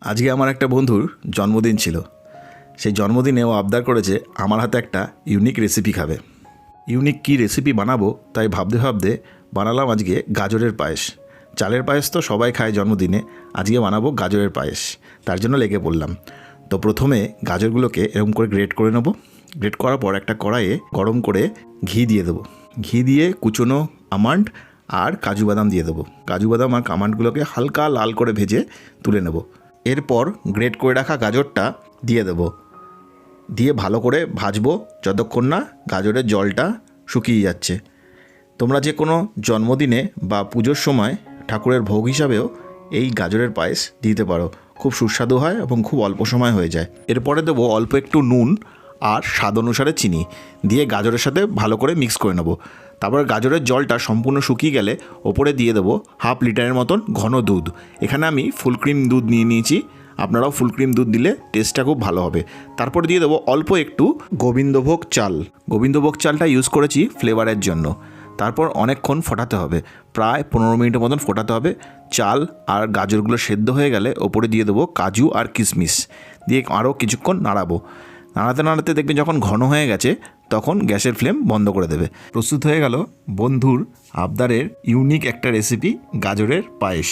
আজকে আমার একটা বন্ধুর জন্মদিন ছিল। সেই জন্মদিনে ও আবদার করেছে আমার হাতে একটা ইউনিক রেসিপি খাবে। ইউনিক কী রেসিপি বানাবো তাই ভাবতে ভাবতে বানালাম আজকে গাজরের পায়েস। চালের পায়েস তো সবাই খায় জন্মদিনে, আজকে বানাবো গাজরের পায়েস। তার জন্য লেগে পড়লাম। তো প্রথমে গাজরগুলোকে এরকম করে গ্রেট করে নেব। গ্রেট করার পর একটা কড়াইয়ে গরম করে ঘি দিয়ে দেবো। ঘি দিয়ে কুচনো আমন্ড আর কাজু বাদাম দিয়ে দেবো। কাজু বাদাম আর আমন্ডগুলোকে হালকা লাল করে ভেজে তুলে নেব। এরপর গ্রেট করে রাখা গাজরটা দিয়ে দেব, দিয়ে ভালো করে ভাজবো যতক্ষণ না গাজরের জলটা শুকিয়ে যাচ্ছে। তোমরা যে কোনো জন্মদিনে বা পুজোর সময় ঠাকুরের ভোগ হিসাবেও এই গাজরের পায়েস দিতে পারো, খুব সুস্বাদু হয় এবং খুব অল্প সময় হয়ে যায়। এরপরে দেবো অল্প একটু নুন আর স্বাদ অনুসারে চিনি, দিয়ে গাজরের সাথে ভালো করে মিক্স করে নেব। তারপর গাজরের জলটা সম্পূর্ণ শুকিয়ে গেলে ওপরে দিয়ে দেবো হাফ লিটারের মতন ঘন দুধ। এখানে আমি ফুল ক্রিম দুধ নিয়ে নিয়েছি, আপনারাও ফুল ক্রিম দুধ দিলে টেস্টটা খুব ভালো হবে। তারপর দিয়ে দেবো অল্প একটু গোবিন্দভোগ চাল। গোবিন্দভোগ চালটা ইউজ করেছি ফ্লেভারের জন্য। তারপর অনেকক্ষণ ফোটাতে হবে, প্রায় 15 মিনিটের মতন ফোটাতে হবে। চাল আর গাজরগুলো সেদ্ধ হয়ে গেলে ওপরে দিয়ে দেবো কাজু আর কিশমিশ, দিয়ে আরও কিছুক্ষণ নাড়াবো। নাড়াতে নাড়াতে দেখবেন যখন ঘন হয়ে গেছে তখন গ্যাসের ফ্লেম বন্ধ করে দেবে। প্রস্তুত হয়ে গেল বন্ধুর আবদারের ইউনিক একটা রেসিপি গাজরের পায়েস।